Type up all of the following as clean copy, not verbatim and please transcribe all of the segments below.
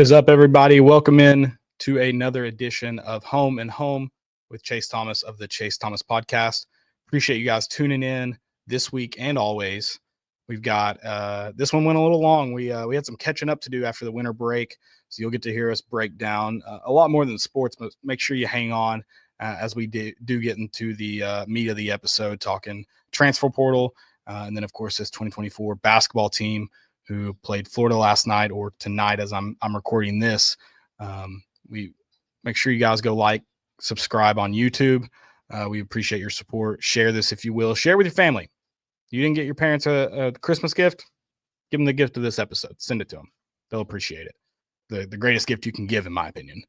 What is up, everybody? Welcome in to another edition of Home and Home with Chase Thomas of the Chase Thomas Podcast. Appreciate you guys tuning in this week and always. We've got this one went a little long. We had some catching up to do after the winter break, so you'll get to hear us break down a lot more than sports. But make sure you hang on as we do get into the meat of the episode, talking transfer portal, and then of course this 2024 basketball team who played Florida last night, or tonight as I'm recording this. We make sure you guys go like, subscribe on YouTube. We appreciate your support. Share this if you will. Share with your family. You didn't get your parents a Christmas gift? Give them the gift of this episode. Send it to them. They'll appreciate it. The greatest gift you can give, in my opinion.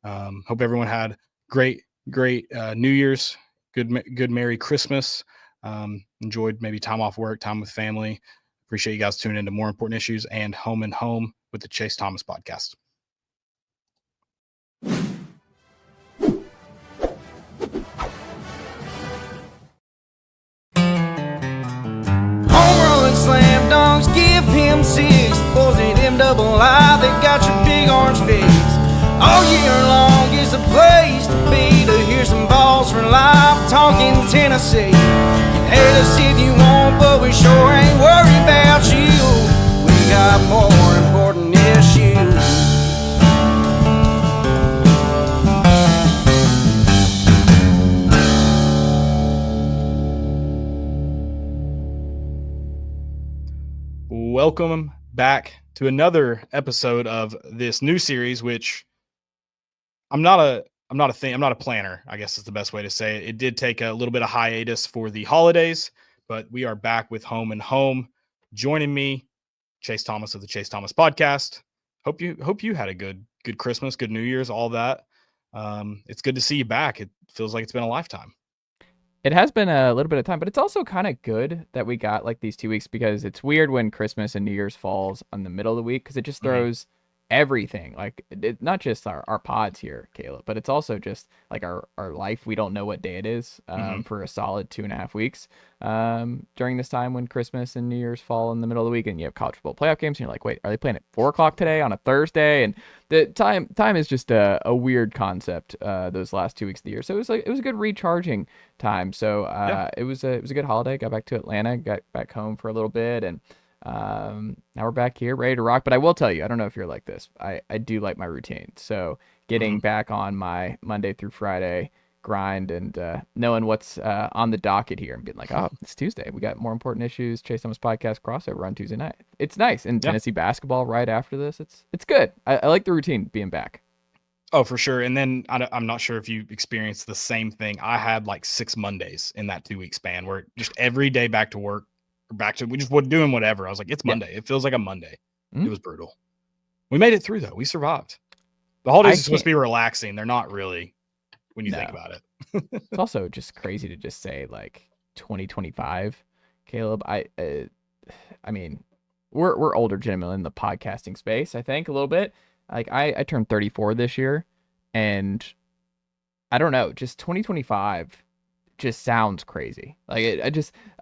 Hope everyone had great New Year's. Good Merry Christmas. Enjoyed maybe time off work, time with family. Appreciate you guys tuning into More Important Issues and Home and Home with the Chase Thomas Podcast. Slam dunks, give him six. Boys at MII, they got your big orange face. All year long is the place to be, to hear some balls for life, talking Tennessee. You can hate us if you want, but we sure ain't worried about you. We got more important issues. Welcome back to another episode of this new series, which I'm not a planner, I guess is the best way to say it. It did take a little bit of hiatus for the holidays, but we are back with Home and Home. Joining me, Chase Thomas of the Chase Thomas Podcast. Hope you had a good Christmas, good New Year's, all that. It's good to see you back. It feels like it's been a lifetime. It has been a little bit of time, but it's also kind of good that we got like these 2 weeks, because it's weird when Christmas and New Year's falls on the middle of the week, because it just throws everything, like not just our pods here, Caleb, but it's also just like our life. We don't know what day it is for a solid 2.5 weeks during this time when Christmas and New Year's fall in the middle of the week, and you have college football playoff games, and you're like, wait, are they playing at 4:00 today on a Thursday? And the time is just a weird concept those last 2 weeks of the year. So it was a good recharging time. So it was a good holiday. Got back to Atlanta, got back home for a little bit, and now we're back here ready to rock. But I will tell you, I don't know if you're like this, I do like my routine. So getting back on my Monday through Friday grind and knowing what's on the docket here and being like, oh, it's Tuesday, we got More Important Issues, Chase Thomas Podcast crossover on Tuesday night. It's nice. And Tennessee basketball right after this. It's good. I like the routine being back. Oh, for sure. And then I'm not sure if you experienced the same thing. I had like 6 Mondays in that 2-week span where just every day back to work, we just were doing whatever. I was like, it's Monday. It feels like a Monday. It was brutal. We made it through though. We survived. The holidays are supposed to be relaxing. They're not really when you think about it. It's also just crazy to just say like 2025, Caleb. I mean, we're older gentlemen in the podcasting space, I think, a little bit. Like I turned 34 this year, and I don't know, just 2025 just sounds crazy. Like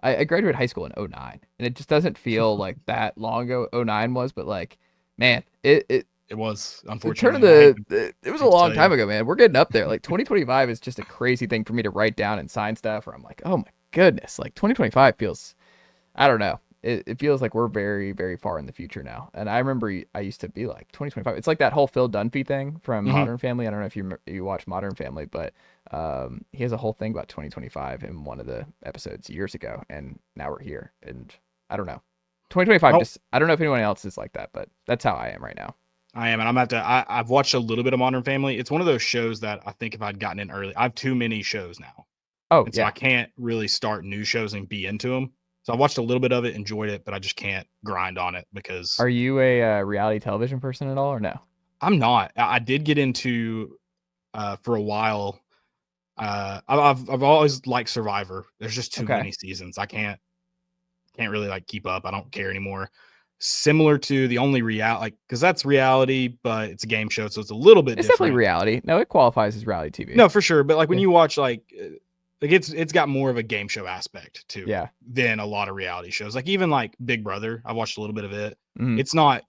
I graduated high school in 2009, and it just doesn't feel like that long ago. 2009 was, but like, man, it was, unfortunately. It was a long time ago, man. We're getting up there. Like 2025 is just a crazy thing for me to write down and sign stuff where I'm like, oh my goodness, like 2025 feels, I don't know. It feels like we're very, very far in the future now. And I remember I used to be like 2025. It's like that whole Phil Dunphy thing from Modern Family. I don't know if you watch Modern Family, but he has a whole thing about 2025 in one of the episodes years ago. And now we're here. And I don't know. 2025, I don't know if anyone else is like that, but that's how I am right now. I am. And I've watched a little bit of Modern Family. It's one of those shows that I think if I'd gotten in early, I have too many shows now. So I can't really start new shows and be into them. So I watched a little bit of it, enjoyed it, but I just can't grind on it because. Are you a reality television person at all, or no? I'm not. I did get into for a while. I've always liked Survivor. There's just too many seasons. I can't really like keep up. I don't care anymore. Similar to the only reality, like, because that's reality, but it's a game show, so it's a little bit different. Definitely reality. No, it qualifies as reality TV. No, for sure. But like when you watch like it's got more of a game show aspect to it than a lot of reality shows. Like even like Big Brother, I watched a little bit of it. It's not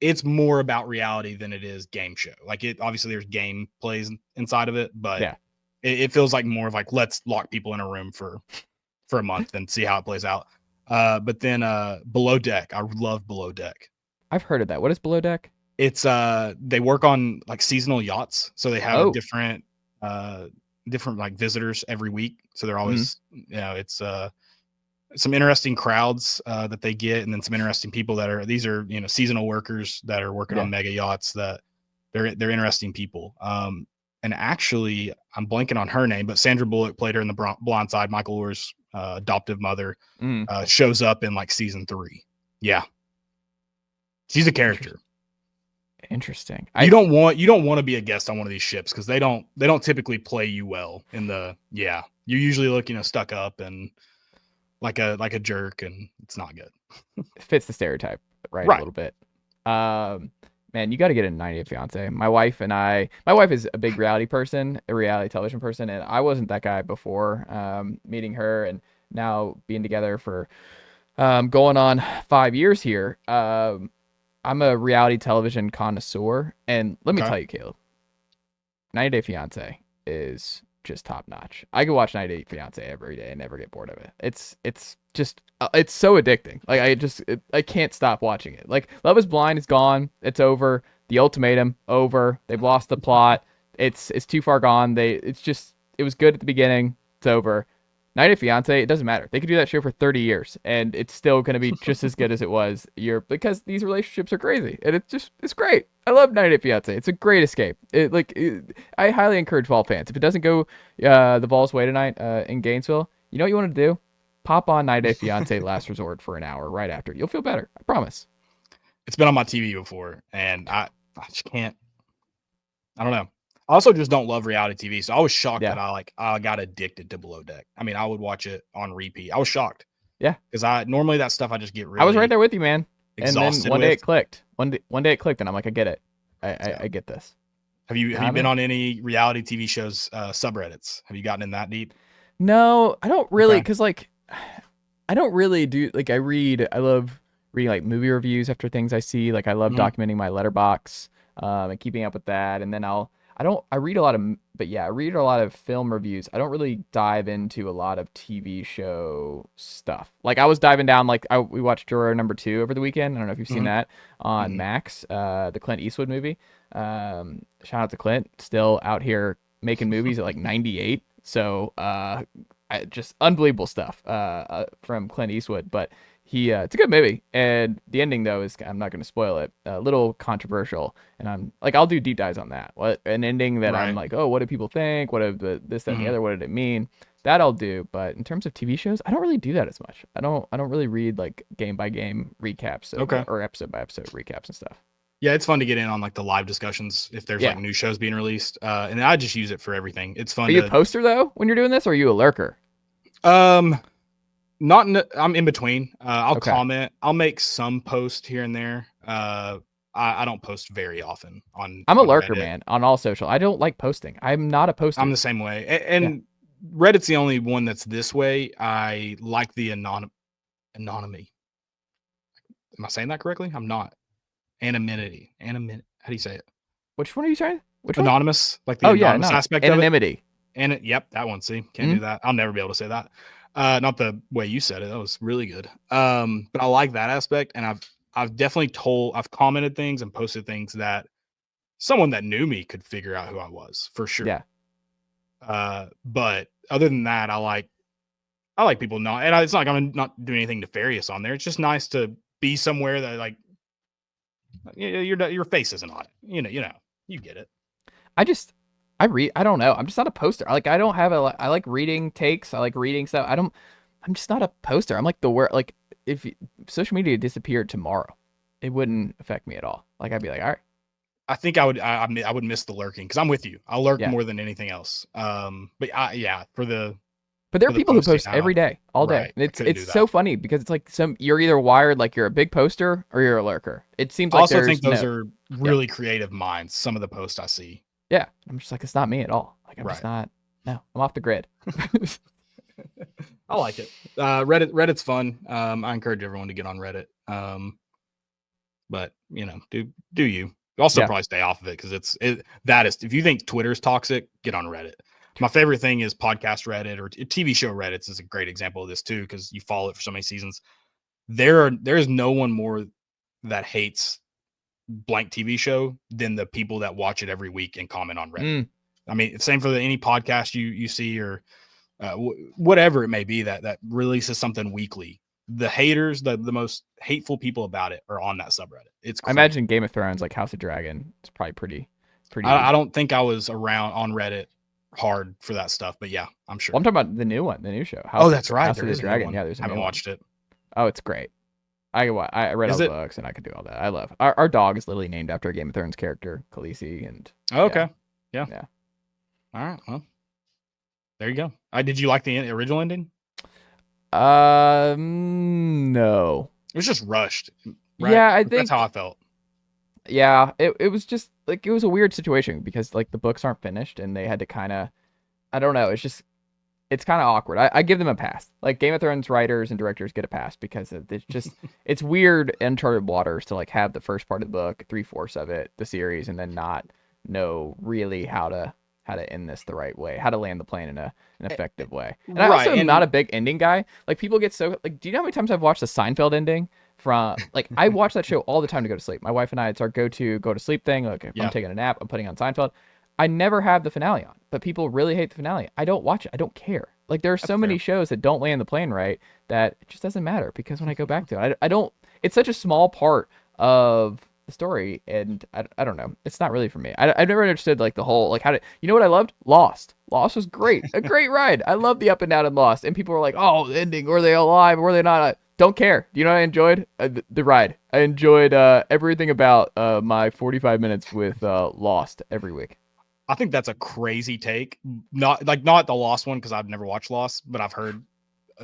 it's more about reality than it is game show. Like it obviously there's game plays inside of it, but Yeah. it feels like more of like let's lock people in a room for a month and see how it plays out. But then Below Deck, I love Below Deck. I've heard of that. What is Below Deck? It's they work on like seasonal yachts, so they have different like visitors every week. So they're always it's some interesting crowds that they get, and then some interesting people that are seasonal workers that are working on mega yachts. That they're interesting people. And actually, I'm blanking on her name, but Sandra Bullock played her in the Blind Side. Michael Oher's adoptive mother shows up in like season 3. Yeah, she's a character. Interesting. You don't want to be a guest on one of these ships because they don't typically play you well in the you usually look stuck up and like a jerk, and it's not good. It fits the stereotype right a little bit. Man, you got to get a 90 Day Fiance. My wife is a big reality person, a reality television person, and I wasn't that guy before meeting her, and now being together for going on 5 years here. I'm a reality television connoisseur, and let me tell you, Caleb, 90 Day Fiance is just top notch. I could watch 90 Day Fiance every day and never get bored of it. It's just it's so addicting. Like I can't stop watching it. Like Love Is Blind is gone. It's over. The Ultimatum over. They've lost the plot. It's too far gone. It was good at the beginning. It's over. 90 Day Fiance, it doesn't matter. They could do that show for 30 years and it's still going to be just as good as it was because these relationships are crazy and it's great. I love 90 Day Fiance. It's a great escape. I highly encourage Vol fans. If it doesn't go the Vols way tonight in Gainesville, you know what you want to do? Pop on 90 Day Fiance Last Resort for an hour right after. You'll feel better. I promise. It's been on my TV before and I just can't. I don't know. I also just don't love reality TV, so I was shocked that I got addicted to Below Deck. I mean, I would watch it on repeat. I was shocked. Yeah, because I normally that stuff I just get really. I was right there with you, man. Exhausted. And then one day it clicked. One day it clicked, and I'm like, I get it. I get this. Have you been on any reality TV shows subreddits? Have you gotten in that deep? No, I don't really, because I don't really do I love reading like movie reviews after things I see. Like I love documenting my letterbox and keeping up with that, and then I read a lot of film reviews. I don't really dive into a lot of TV show stuff. Like I was diving down, we watched Juror number 2 over the weekend. I don't know if you've seen that on Max, the Clint Eastwood movie. Shout out to Clint, still out here making movies at like 98. So just unbelievable stuff from Clint Eastwood. But it's a good movie, and the ending though is, I'm not going to spoil it, a little controversial, and I'm like, I'll do deep dives on that. What an ending that I'm like, oh, what do people think? What of this, that, and the other? What did it mean? That I'll do. But in terms of TV shows, I don't really do that as much. I don't really read like game by game recaps or episode by episode recaps and stuff. Yeah, it's fun to get in on like the live discussions if there's like new shows being released, and I just use it for everything. It's fun. Are you a poster though when you're doing this, or are you a lurker? I'm in between. I'll comment. I'll make some post here and there. I don't post very often on. I'm a lurker, Reddit. Man, on all social. I don't like posting. I'm not a poster. I'm the same way. And Reddit's the only one that's this way. I like the anonymity. Am I saying that correctly? I'm not. Anonymity. How do you say it? Which one are you saying? Which anonymous? One? Like the anonymous aspect anonymity. of it. Yep, that one. See, can't do that. I'll never be able to say that. Not the way you said it. That was really good. But I like that aspect, and I've definitely I've commented things and posted things that someone that knew me could figure out who I was for sure. Yeah. But other than that, I like people not, and it's not like I'm not doing anything nefarious on there. It's just nice to be somewhere that like your face isn't on it. You know, you get it. I don't know. I'm just not a poster. I don't have I like reading takes. I like reading stuff. I'm just not a poster. I'm like the word, like if social media disappeared tomorrow, it wouldn't affect me at all. Like I'd be like, all right. I think I would miss the lurking because I'm with you. I'll lurk more than anything else. But there are people who post every day, all day. It's so funny because it's like you're either wired like you're a big poster or you're a lurker. It seems like I also think those are really creative minds. Some of the posts I see. Yeah, I'm just like, it's not me at all. Like I'm just not. No, I'm off the grid. I like it. Reddit's fun. I encourage everyone to get on Reddit. but do you also Yeah. probably stay off of it because that is, if you think Twitter's toxic, get on Reddit. My favorite thing is podcast Reddit or TV show Reddit is a great example of this too, because you follow it for so many seasons. There is no one more that hates blank TV show than the people that watch it every week and comment on Reddit. I mean, same for any podcast you see or whatever it may be that releases something weekly. The haters, the most hateful people about it are on that subreddit. It's I imagine Game of Thrones, like House of Dragon, it's probably pretty. I don't think I was around on Reddit hard for that stuff, but yeah, I'm sure. Well, I'm talking about the new one, the new show. That's right. House of the Dragon. Yeah, there's a new one. I haven't watched it. Oh, it's great. I read all the books and I could do all that. I love our dog is literally named after a Game of Thrones character, Khaleesi, and okay. Yeah. All right. Well, there you go. Did you like the original ending? No. It was just rushed. Right? Yeah, I think that's how I felt. Yeah, it was just like it was a weird situation because like the books aren't finished and they had to kind of, I don't know. It's kind of awkward. I give them a pass. Like Game of Thrones writers and directors get a pass because it's just it's weird uncharted waters to like have the first part of the book, 3/4 of it, the series, and then not know really how to end this the right way, how to land the plane in an effective way. And I also am not a big ending guy. Like people get so like, do you know how many times I've watched the Seinfeld ending? From like I watch that show all the time to go to sleep. My wife and I, it's our go to sleep thing. Like if I'm taking a nap, I'm putting on Seinfeld. I never have the finale on, but people really hate the finale. I don't watch it. I don't care. Like there are so many shows that don't land the plane right that it just doesn't matter because when I go back to it, I don't. It's such a small part of the story, and I don't know. It's not really for me. I've never understood like the whole like how to. You know what I loved? Lost. Lost was great. A great ride. I love the up and down in Lost, and people were like, "Oh, the ending. Were they alive? Were they not?" Don't care. Do you know what I enjoyed? The ride. I enjoyed everything about my 45 minutes with Lost every week. I think that's a crazy take. Not the Lost one because I've never watched Lost, but I've heard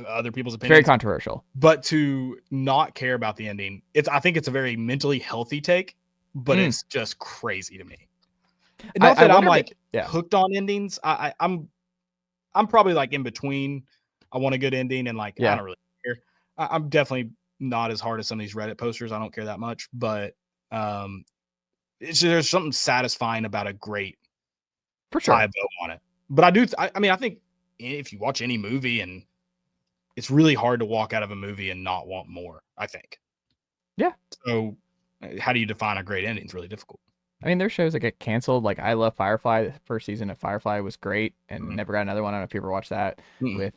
other people's opinions. Very controversial. But to not care about the ending, I think it's a very mentally healthy take, but it's just crazy to me. Not that I'm like hooked on endings. I'm probably like in between. I want a good ending and like I don't really care. I'm definitely not as hard as some of these Reddit posters. I don't care that much, but there's something satisfying about a great for sure tie bow on it. But I do. I mean, I think if you watch any movie, and it's really hard to walk out of a movie and not want more. I think. Yeah. So, how do you define a great ending? It's really difficult. I mean, there's shows that get canceled. Like I love Firefly. The first season of Firefly was great, and never got another one. I don't know if you ever watched that with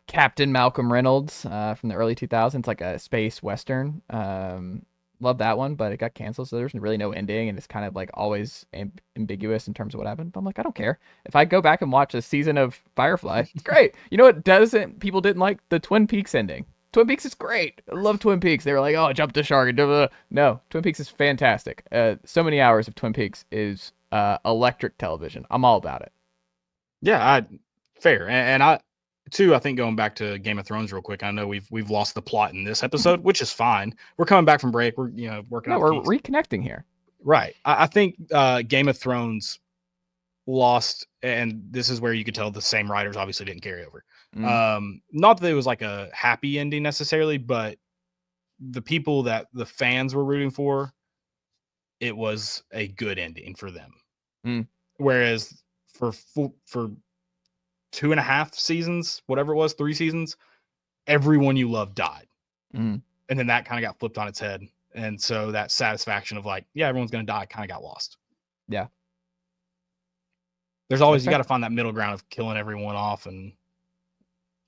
Captain Malcolm Reynolds from the early 2000s, like a space western. Love that one, but it got canceled, so there's really no ending, and it's kind of like always ambiguous in terms of what happened. But I'm like, I don't care. If I go back and watch a season of Firefly, it's great. You know what people didn't like? The Twin Peaks ending. Twin Peaks is great. I love Twin Peaks. They were like, oh, jump the shark. And blah, blah, blah. No, Twin Peaks is fantastic. So many hours of Twin Peaks is electric television. I'm all about it. Yeah, fair. And I think going back to Game of Thrones real quick, I know we've lost the plot in this episode, which is fine. We're coming back from break. We're working on. We're reconnecting here. Right. I think Game of Thrones lost, and this is where you could tell the same writers obviously didn't carry over. Not that it was like a happy ending necessarily, but the people that the fans were rooting for, it was a good ending for them. Whereas for 2.5 seasons, whatever it was, 3 seasons, everyone you loved died. And then that kind of got flipped on its head. And so that satisfaction of like, yeah, everyone's going to die kind of got lost. Yeah. There's always, you got to find that middle ground of killing everyone off and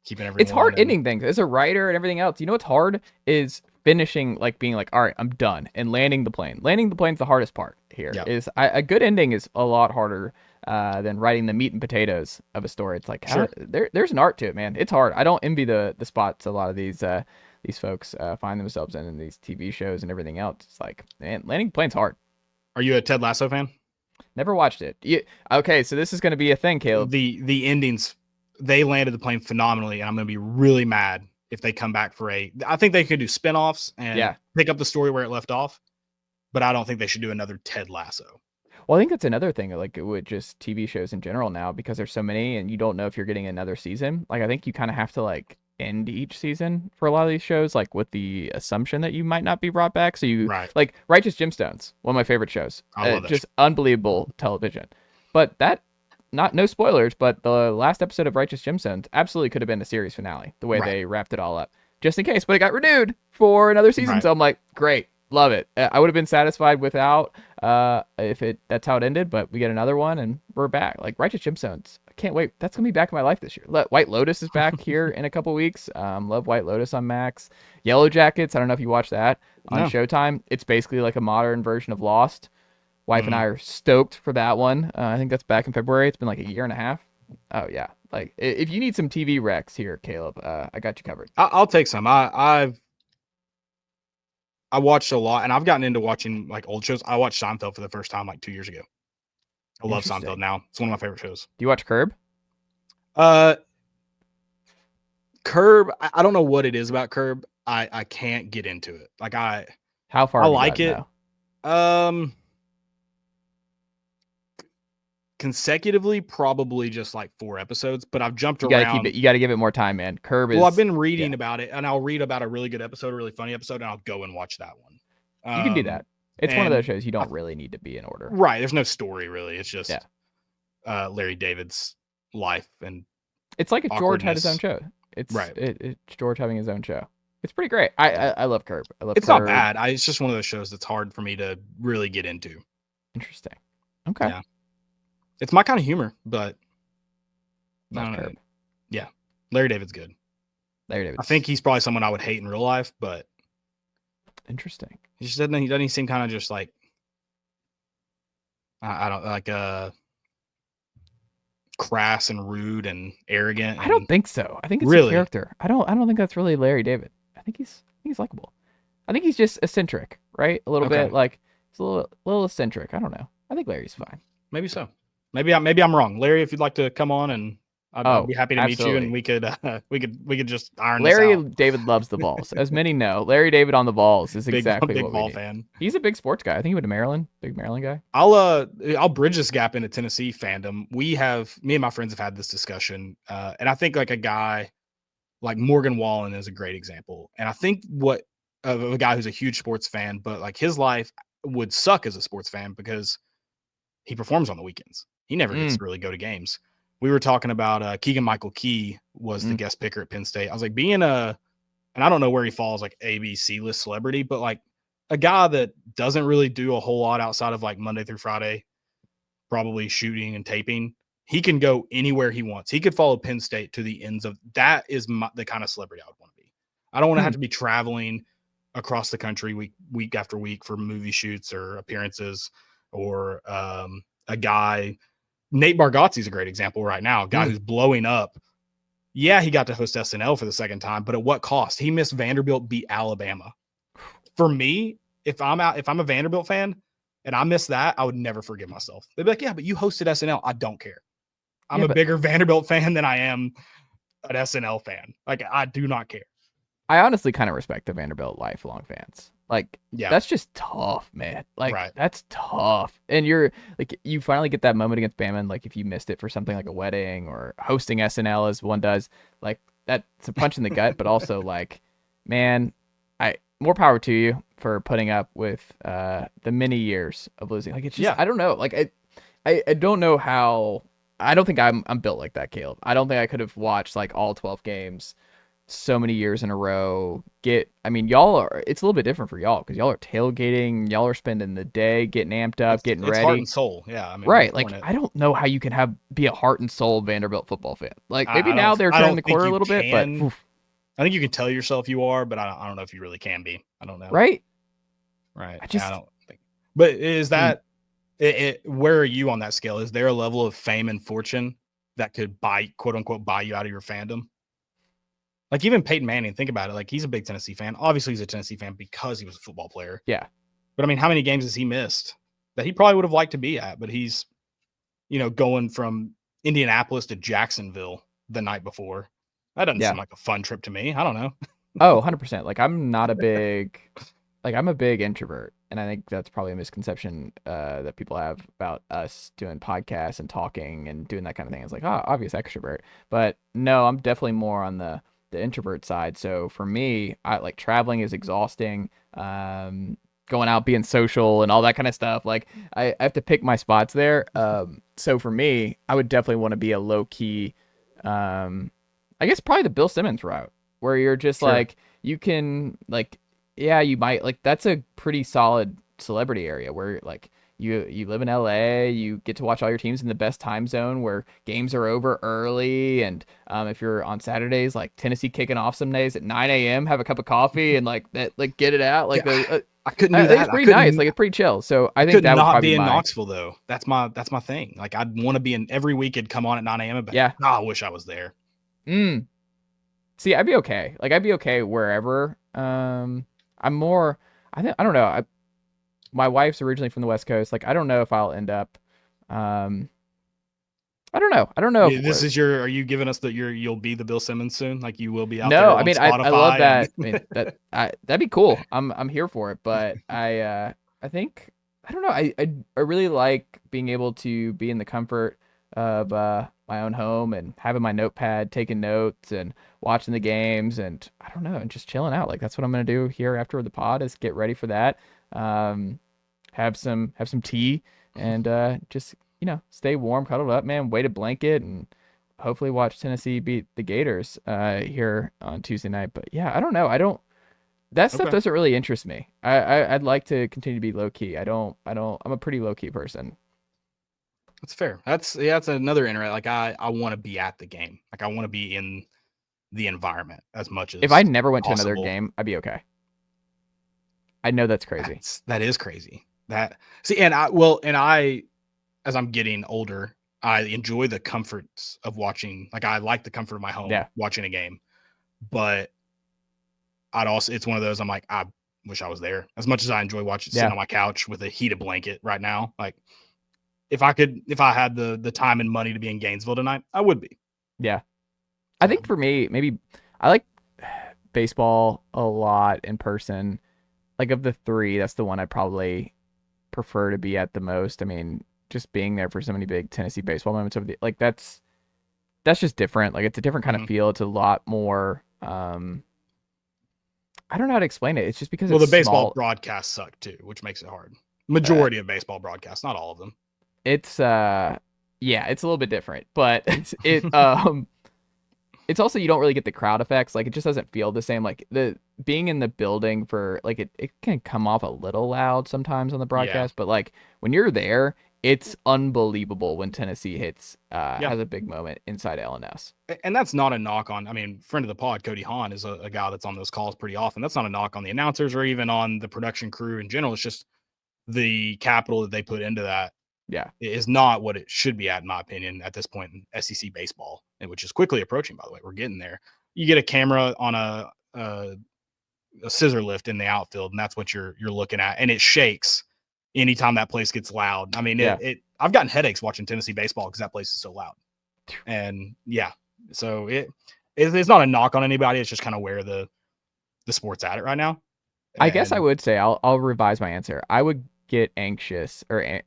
keeping everyone. It's hard ending things as a writer and everything else. You know what's hard is finishing, like being like, all right, I'm done, and landing the plane. Landing the plane's the hardest part here. Is a good ending is a lot harder than writing the meat and potatoes of a story. It's like there's an art to it, man. It's hard. I don't envy the spots a lot of these folks find themselves in these TV shows and everything else. It's like, man, landing the plane's hard. Are you a Ted Lasso fan? Never watched it. Okay, so this is going to be a thing, Caleb. The endings, they landed the plane phenomenally, and I'm going to be really mad if they come back for I think they could do spinoffs and pick up the story where it left off, but I don't think they should do another Ted Lasso. Well, I think that's another thing, like with just TV shows in general now, because there's so many and you don't know if you're getting another season. Like, I think you kind of have to like end each season for a lot of these shows, like with the assumption that you might not be brought back. So you Right. like Righteous Gemstones, one of my favorite shows. I love that Just unbelievable television. But that, not no spoilers, but the last episode of Righteous Gemstones absolutely could have been the series finale, the way Right. they wrapped it all up, just in case. But it got renewed for another season, Right. so I'm like, great, love it. I would have been satisfied without if that's how it ended, but we get another one and we're back. Like Righteous Gemstones, I can't wait. That's gonna be back in my life this year. White Lotus is back here in a couple weeks. Love White Lotus on Max. Yellow Jackets, I don't know if you watch that on No. Showtime. It's basically like a modern version of Lost. Wife and I are stoked for that one. I think that's back in February. It's been like a year and a half. Oh yeah, like if you need some TV recs here, Caleb, I got you covered. I'll take some. I watched a lot, and I've gotten into watching like old shows. I watched Seinfeld for the first time like 2 years ago. I love Interesting. Seinfeld now. It's one of my favorite shows. Do you watch Curb? Curb. I don't know what it is about Curb. I can't get into it. Like How far? I have you like gotten, it. though? Consecutively, probably just like 4 episodes, but I've jumped You gotta around. keep it. You gotta give it more time, man. Curb is. Well, I've been reading about it, and I'll read about a really good episode, a really funny episode, and I'll go and watch that one. You can do that. It's one of those and shows you don't really need to be in order. Right. There's no story really. It's just Yeah. Larry David's life, and It's like if George had his own awkwardness. show. It's Right. It's George having his own show. It's pretty great. I love Curb. I love it's not Curb. bad. It's just one of those shows that's hard for me to really get into. Interesting. Okay. Yeah. It's my kind of humor, but I Love don't know. Curb. Yeah, Larry David's good. Larry David. I think he's probably someone I would hate in real life, but Interesting. he just doesn't seem kind of just like I don't like crass and rude and arrogant. I don't and- think so. I think it's Really? a character. I don't think that's really Larry David. I think he's likable. I think he's just eccentric, right? A little Okay. bit like he's a little eccentric. I don't know. I think Larry's fine. Maybe so. Maybe I'm wrong, Larry. If you'd like to come on, and I'd be happy to meet you, absolutely. and we could just iron Larry this out. David loves the balls, as many know. Larry David on the balls is Big exactly big what we ball need. fan. He's a big sports guy. I think he went to Maryland. Big Maryland guy. I'll bridge this gap into Tennessee fandom. Me and my friends have had this discussion, and I think like a guy like Morgan Wallen is a great example. And I think of a guy who's a huge sports fan, but like his life would suck as a sports fan because he performs on the weekends. He never gets to really go to games. We were talking about Keegan Michael Key was the guest picker at Penn State. I was like, and I don't know where he falls, like ABC list celebrity, but like a guy that doesn't really do a whole lot outside of like Monday through Friday, probably shooting and taping. He can go anywhere he wants. He could follow Penn State to the ends of that. Is the kind of celebrity I would want to be. I don't want to have to be traveling across the country week after week for movie shoots or appearances, or a guy. Nate Bargatze is a great example right now. A guy who's blowing up. Yeah, he got to host SNL for the second time, but at what cost? He missed Vanderbilt beat Alabama. For me, if I'm a Vanderbilt fan and I miss that, I would never forgive myself. They'd be like, yeah, but you hosted SNL. I don't care. I'm a bigger Vanderbilt fan than I am an SNL fan. Like, I do not care. I honestly kind of respect the Vanderbilt lifelong fans. Like, Yeah. that's just tough, man. Like, Right. that's tough. And you're like, you finally get that moment against Bama. And like, if you missed it for something like a wedding or hosting SNL as one does, like, that's a punch in the gut. But also, like, man, more power to you for putting up with the many years of losing. Like, it's just, I don't know. Like, I don't know how. I don't think I'm built like that, Caleb. I don't think I could have watched like all 12 games so many years in a row. Y'all are, it's a little bit different for y'all because y'all are tailgating, y'all are spending the day getting amped up, getting it's ready. Heart and soul. Yeah. I mean, Right. we're Like, doing it. I don't know how you can be a heart and soul Vanderbilt football fan. Like, maybe I now don't- they're I turning don't the think corner a you little bit, can. but oof, I think you can tell yourself you are, but I don't know if you really can be. I don't know. right? Right. I just- I don't think. But is that where are you on that scale? Is there a level of fame and fortune that could quote unquote buy you out of your fandom? Like even Peyton Manning, think about it. Like he's a big Tennessee fan. Obviously, he's a Tennessee fan because he was a football player. Yeah. But I mean, how many games has he missed that he probably would have liked to be at? But he's, going from Indianapolis to Jacksonville the night before. That doesn't seem like a fun trip to me. I don't know. Oh, 100%. Like, I'm not a big, I'm a big introvert. And I think that's probably a misconception that people have about us doing podcasts and talking and doing that kind of thing. It's like, oh, obvious extrovert. But no, I'm definitely more on the the introvert side. So for me, I like traveling is exhausting. Going out, being social, and all that kind of stuff. Like I have to pick my spots there. So for me, I would definitely want to be a low key. I guess probably the Bill Simmons route, where you're just Sure. like you can like, yeah, you might like that's a pretty solid celebrity area where like you live in LA, you get to watch all your teams in the best time zone where games are over early, and if you're on Saturdays, like Tennessee kicking off some days at 9 a.m., have a cup of coffee and like that, like get it out, like Yeah, I couldn't do I think that. it's pretty nice, like it's pretty chill. So I think could that would not probably be be in my Knoxville though. That's my thing. Like I'd want to be in every week. It'd come on at 9 a.m. But yeah. I wish I was there. See, I'd be okay. Like I'd be okay wherever. I'm more. I don't know. My wife's originally from the West Coast. Like I don't know if I'll end up. I don't know. I don't know. Yeah, this is your. Are you giving us that you'll be the Bill Simmons soon? Like you will be out there No, on I mean Spotify. I love that. And... I mean that'd be cool. I'm here for it. But I think I don't know. I really like being able to be in the comfort of my own home and having my notepad, taking notes and watching the games, and I don't know, and just chilling out. Like that's what I'm gonna do here after the pod is get ready for that. Have some tea and just stay warm, cuddled up, man. Weighted blanket and hopefully watch Tennessee beat the Gators here on Tuesday night. But yeah, I don't know. That stuff Okay. doesn't really interest me. I'd like to continue to be low key. I'm a pretty low key person. That's fair. That's another interest. Like I want to be at the game. Like I want to be in the environment as much as If I never went to another possible. game, I'd be okay. I know that's crazy. That is crazy. I as I'm getting older, I enjoy the comforts of watching. Like I like the comfort of my home watching a game, but it's one of those I'm like, I wish I was there as much as I enjoy watching sitting on my couch with a heated blanket right now. Like if I had the time and money to be in Gainesville tonight, I would be. Yeah. I think for me, maybe I like baseball a lot in person. Like of the three, that's the one I probably prefer to be at the most. I mean, just being there for so many big Tennessee baseball moments over like that's just different. Like it's a different kind of feel. It's a lot more I don't know how to explain it. It's just because the baseball small. Broadcasts suck too, which makes it hard. Majority of baseball broadcasts, not all of them. It's it's a little bit different, but it's also you don't really get the crowd effects. Like it just doesn't feel the same. Like the being in the building for like it can come off a little loud sometimes on the broadcast, but like when you're there, it's unbelievable when Tennessee has a big moment inside LNS. And that's not a knock on, I mean, friend of the pod, Cody Hahn is a guy that's on those calls pretty often. That's not a knock on the announcers or even on the production crew in general. It's just the capital that they put into that. Yeah. Is not what it should be at, in my opinion, at this point in SEC baseball, which is quickly approaching, by the way. We're getting there. You get a camera on a scissor lift in the outfield, and that's what you're looking at. And it shakes anytime that place gets loud. I mean, I've gotten headaches watching Tennessee baseball because that place is so loud. And so it's not a knock on anybody. It's just kind of where the sport's at it right now. I guess I would say I'll revise my answer. I would get anxious or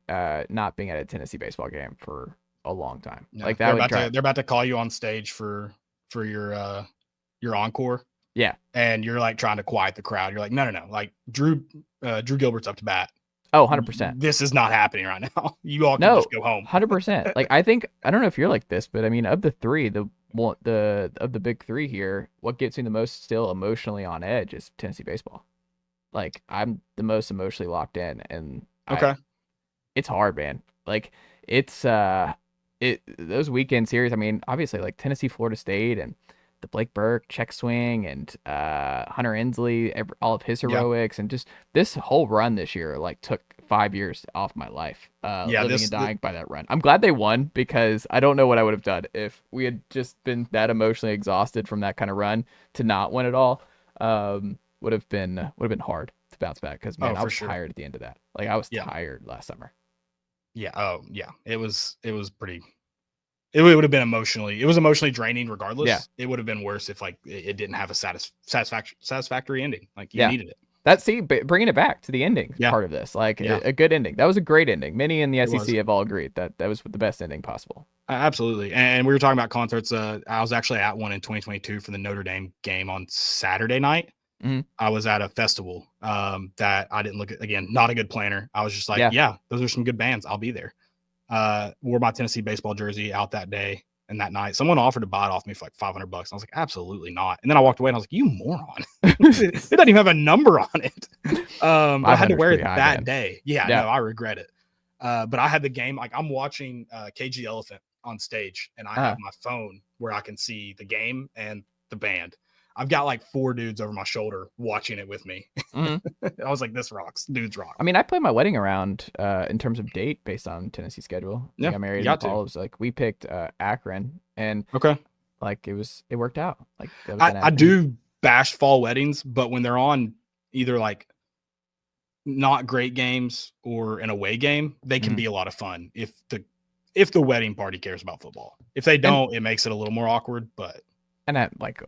not being at a Tennessee baseball game for a long time. Like that they're about to call you on stage for your encore. Yeah. And you're like trying to quiet the crowd. You're like, no. Like Drew Gilbert's up to bat. Oh, 100%. This is not happening right now. You all can just go home. 100%. Like I don't know if you're like this, but I mean, of the three, of the big three here, what gets me the most still emotionally on edge is Tennessee baseball. Like I'm the most emotionally locked in, and it's hard, man. Like it's those weekend series. I mean, obviously like Tennessee, Florida State, and the Blake Burke check swing, and Hunter Inslee, all of his heroics, and just this whole run this year like took 5 years off my life. Living and dying by that run. I'm glad they won because I don't know what I would have done if we had just been that emotionally exhausted from that kind of run to not win it all. Would have been hard to bounce back because man, I was tired at the end of that. Like I was tired last summer. Yeah. Oh yeah. It was pretty. It would have been emotionally draining regardless. Yeah. It would have been worse if like it didn't have a satisfactory ending. Like you needed it. Bringing it back to the ending Yeah. part of this, like Yeah. a good ending. That was a great ending. Many in the It was. SEC have all agreed that was the best ending possible. Absolutely. And we were talking about concerts. I was actually at one in 2022 for the Notre Dame game on Saturday night. Mhm. I was at a festival that I didn't look at. Again, not a good planner. I was just like, Yeah. yeah, those are some good bands. I'll be there. Wore my Tennessee baseball jersey out that day and that night. Someone offered to buy it off me for like $500. I was like, absolutely not. And then I walked away and I was like, you moron. It doesn't even have a number on it. But I had to wear it that day. Yeah, no, I regret it. But I had the game. Like I'm watching KG Elephant on stage and I have my phone where I can see the game and the band. I've got like 4 dudes over my shoulder watching it with me. Mm-hmm. I was like, this rocks. Dudes rock. I mean, I planned my wedding around in terms of date based on Tennessee schedule. Yeah, I got married in fall. It was like we picked Akron, and like it worked out. Like I do bash fall weddings, but when they're on either like not great games or an away game, they can be a lot of fun if the wedding party cares about football. If they don't, it makes it a little more awkward. But like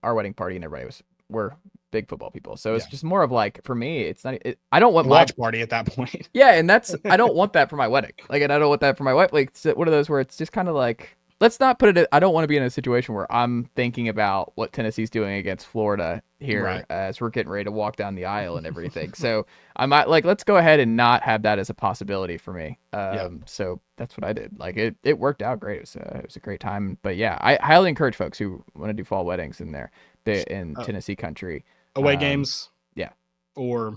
our wedding party and everybody we're big football people, so it's just more of like for me, it's not. I don't want watch party at that point. Yeah, and I don't want that for my wedding. Like, and I don't want that for my wife. Like, it's one of those where it's just kind of like, let's not put it. I don't want to be in a situation where I'm thinking about what Tennessee's doing against Florida here as we're getting ready to walk down the aisle and everything. So I might like, let's go ahead and not have that as a possibility for me. So that's what I did. Like it worked out great. It was a great time. But yeah, I highly encourage folks who want to do fall weddings in Tennessee country. Away games. Yeah. Or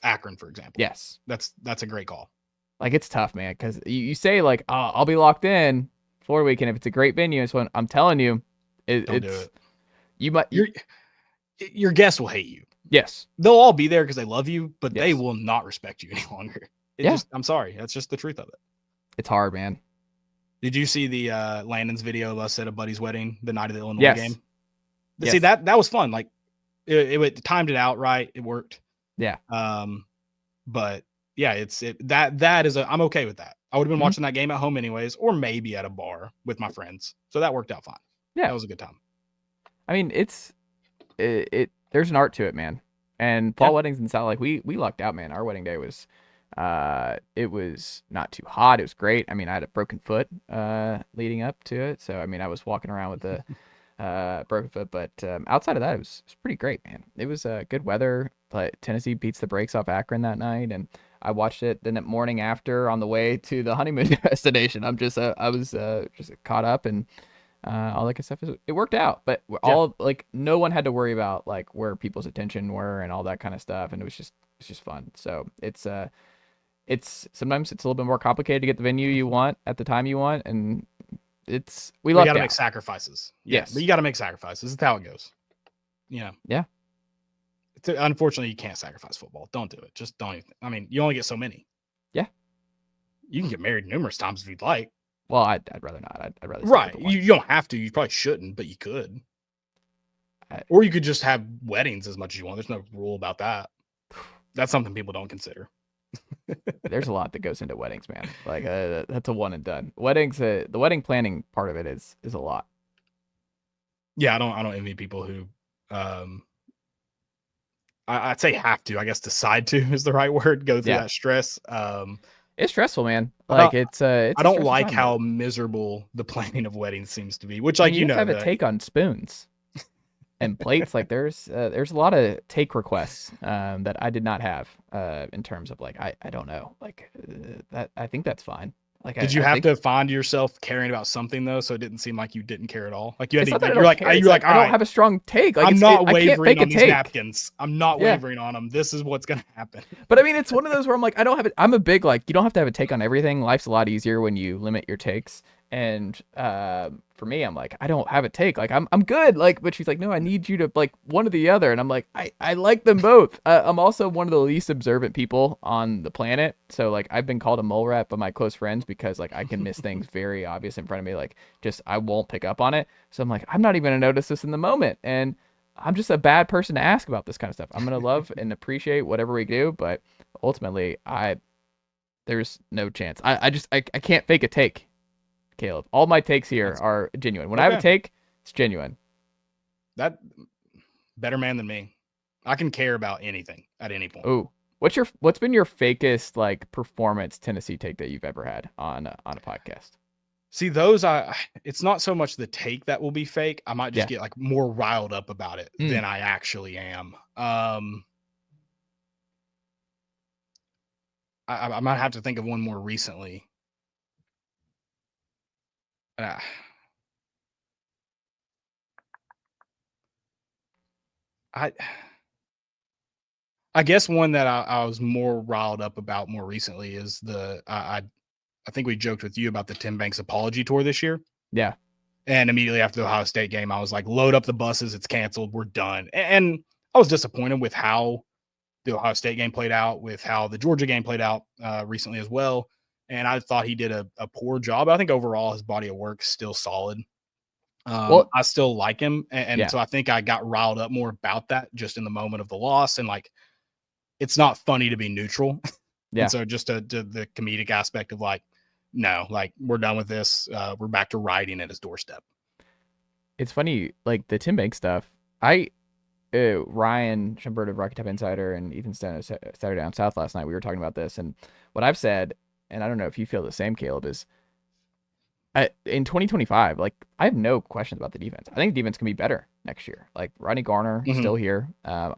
Akron, for example. Yes. That's a great call. Like it's tough, man. Cause you say like, oh, I'll be locked in Florida weekend if it's a great venue. So I'm telling you, Don't do it. You might your guests will hate you. Yes. They'll all be there because they love you, but they will not respect you any longer. I'm sorry. That's just the truth of it. It's hard, man. Did you see the Landon's video of us at a buddy's wedding the night of the Illinois game? Yes. See, that was fun. Like it timed it out right. It worked. Yeah. But yeah, that is I'm okay with that. I would have been watching that game at home anyways, or maybe at a bar with my friends. So that worked out fine. Yeah. That was a good time. I mean, there's an art to it, man. And fall weddings in the South, like we lucked out, man. Our wedding day was it was not too hot. It was great. I mean, I had a broken foot leading up to it. So I mean, I was walking around with a broken foot, but outside of that, it was pretty great, man. It was good weather, but Tennessee beats the brakes off Akron that night, and I watched it the morning after on the way to the honeymoon destination. I was just caught up and all that good stuff. It worked out, but all like no one had to worry about like where people's attention were and all that kind of stuff, and it was just fun. So it's sometimes it's a little bit more complicated to get the venue you want at the time you want, and we got to make sacrifices. Yes, but you got to make sacrifices. That's how it goes. Yeah. Unfortunately, you can't sacrifice football. Don't do it. Just don't. I mean, you only get so many. Yeah. You can get married numerous times if you'd like. Well, I'd rather not. I'd rather. Right. You don't have to. You probably shouldn't, but you could. Or you could just have weddings as much as you want. There's no rule about that. That's something people don't consider. There's a lot that goes into weddings, man. Like that's a one and done. Weddings, the wedding planning part of it is a lot. Yeah, I don't envy people who I'd say have to, I guess decide to is the right word, go through that stress. It's stressful, man. Like it's I don't like how miserable the planning of weddings seems to be, which like you know have a take on spoons and plates. Like there's a lot of take requests that I did not have in terms of like I don't know, like that I think that's fine. Like did you have to find yourself caring about something though, so it didn't seem like you didn't care at all? Like you had to, you're like I don't have a strong take. Like I'm not wavering on these napkins. I'm not wavering on them. This is what's gonna happen. But I mean, it's one of those where I'm like, I don't have it. I'm a big like you don't have to have a take on everything. Life's a lot easier when you limit your takes. And for me, I'm like, I don't have a take. Like I'm good. Like, but she's like, no, I need you to like one or the other. And I'm like, I like them both. I'm also one of the least observant people on the planet. So like I've been called a mole rat by my close friends because like I can miss things very obvious in front of me. Like just I won't pick up on it. So I'm like, I'm not even gonna notice this in the moment. And I'm just a bad person to ask about this kind of stuff. I'm gonna love and appreciate whatever we do, but ultimately there's no chance. I can't fake a take. Caleb, all my takes here are genuine. When I have a take, it's genuine. That better man than me. I can care about anything at any point. Oh, what's been your fakest like performance Tennessee take that you've ever had on a podcast? See, those it's not so much the take that will be fake. I might just Yeah. get like more riled up about it Mm. than I actually am. I might have to think of one more recently. Uh, I I guess one that I was more riled up about more recently is I think we joked with you about the Tim Banks apology tour this year. Yeah. And immediately after the Ohio State game, I was like, load up the buses. It's canceled. We're done. And I was disappointed with how the Ohio State game played out, with how the Georgia game played out recently as well. And I thought he did a poor job. I think overall his body of work is still solid. Well, I still like him. And yeah. so I think I got riled up more about that just in the moment of the loss. And like, it's not funny to be neutral. Yeah. And so just to the comedic aspect of like, no, like we're done with this. We're back to riding at his doorstep. It's funny, like the Tim Banks stuff. Ryan Schumbert of Rocky Top Insider and Ethan Stone of Saturday Down South last night, we were talking about this, and what I've said, and I don't know if you feel the same, Caleb, is in 2025, like I have no questions about the defense. I think the defense can be better next year. Like Rodney Garner still here.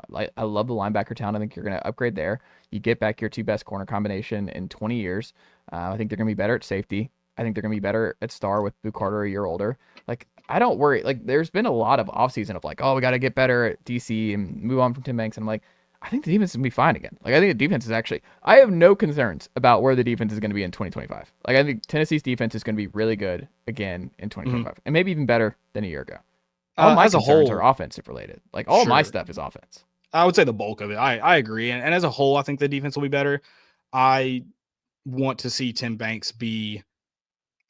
Like I love the linebacker talent. I think you're going to upgrade there. You get back your two best corner combination in 20 years. I think they're going to be better at safety. I think they're going to be better at star with Boo Carter a year older. Like I don't worry. Like there's been a lot of offseason of like, oh, we got to get better at DC and move on from Tim Banks. And I'm like, I think the defense is going to be fine again. Like, I think the defense is actually, I have no concerns about where the defense is going to be in 2025. Like, I think Tennessee's defense is going to be really good again in 2025 and maybe even better than a year ago. All my concerns are offensive related. Like, all my stuff is offense. I would say the bulk of it. I agree. And as a whole, I think the defense will be better. I want to see Tim Banks be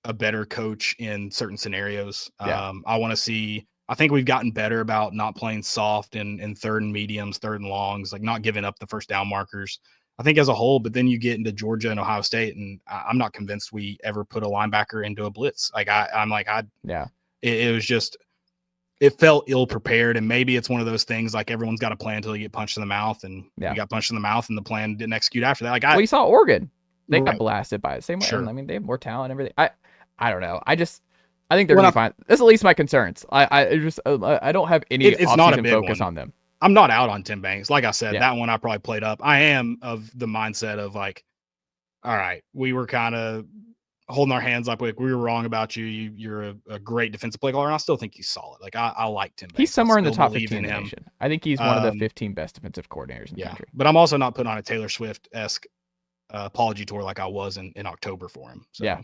a better coach in certain scenarios. Yeah. I want to see, I think we've gotten better about not playing soft in third and mediums, third and longs, like not giving up the first down markers. I think as a whole, but then you get into Georgia and Ohio State, and I'm not convinced we ever put a linebacker into a blitz. Like it was just, it felt ill prepared, and maybe it's one of those things like everyone's got a plan until you get punched in the mouth, and we got punched in the mouth, and the plan didn't execute after that. Like we saw Oregon, they got blasted by it same way. Sure. I mean, they have more talent and everything. I don't know. I think they're gonna be fine. That's at least my concerns. I don't have any it's not a big focus on them. I'm not out on Tim Banks. Like I said, that one I probably played up. I am of the mindset of like, all right, we were kind of holding our hands up. Like we were wrong about you. You're a great defensive play caller, and I still think he's solid. Like I like Tim Banks. He's somewhere in the top 15 in the nation. I think he's one of the 15 best defensive coordinators in the country. But I'm also not putting on a Taylor Swift-esque apology tour like I was in October for him. So. Yeah.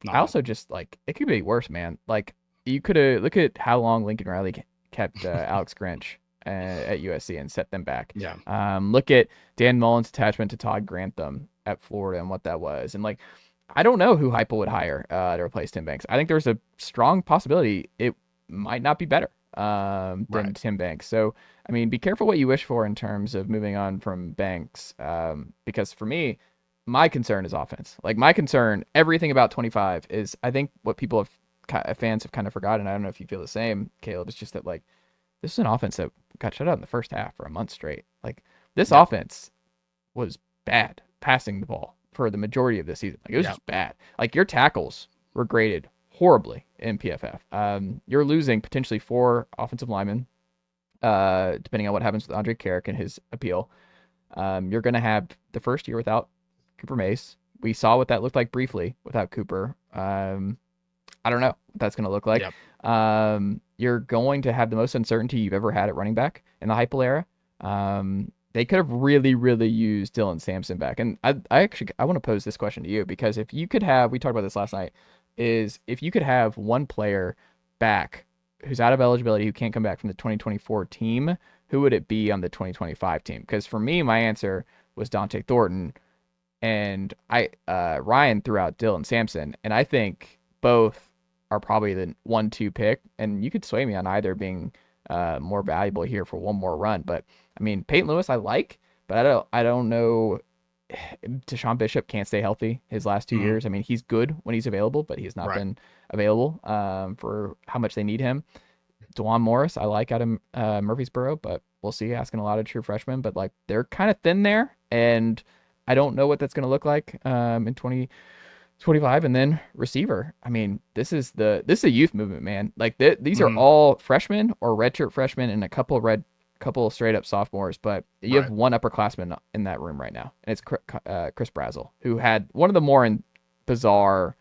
I also just like it could be worse, man. Like you could have look at how long Lincoln Riley kept Alex Grinch at USC and set them back. Yeah. Look at Dan Mullen's attachment to Todd Grantham at Florida and what that was. And like, I don't know who Heupel would hire to replace Tim Banks. I think there's a strong possibility it might not be better than Tim Banks. So I mean, be careful what you wish for in terms of moving on from Banks, because for me, my concern is offense. Like my concern, everything about 25 is, I think what fans have kind of forgotten. I don't know if you feel the same, Caleb. It's just that like this is an offense that got shut out in the first half for a month straight. Like this offense was bad passing the ball for the majority of the season. Like it was just bad. Like your tackles were graded horribly in PFF. You're losing potentially 4 offensive linemen, depending on what happens with Andre Carrick and his appeal. You're going to have the first year without Cooper Mace. We saw what that looked like briefly without Cooper. I don't know what that's going to look like. Yep. You're going to have the most uncertainty you've ever had at running back in the Heupel era. They could have really, really used Dylan Sampson back. And I want to pose this question to you, because if you could have, we talked about this last night, is if you could have one player back who's out of eligibility, who can't come back from the 2024 team, who would it be on the 2025 team? Because for me, my answer was Dante Thornton. And Ryan threw out Dylan Sampson, and I think both are probably the 1-2 pick. And you could sway me on either being more valuable here for one more run. But I mean, Peyton Lewis I like, but I don't know. Deshaun Bishop can't stay healthy his last 2 years. I mean, he's good when he's available, but he has not been available for how much they need him. DeJuan Morris I like out of Murfreesboro, but We'll see. Asking a lot of true freshmen, but like they're kind of thin there, and I don't know what that's going to look like in 2025. And then receiver. I mean, this is a youth movement, man. Like these are all freshmen or redshirt freshmen and a couple straight up sophomores, but you have one upperclassman in that room right now, and it's Chris Brazzell, who had one of the more bizarre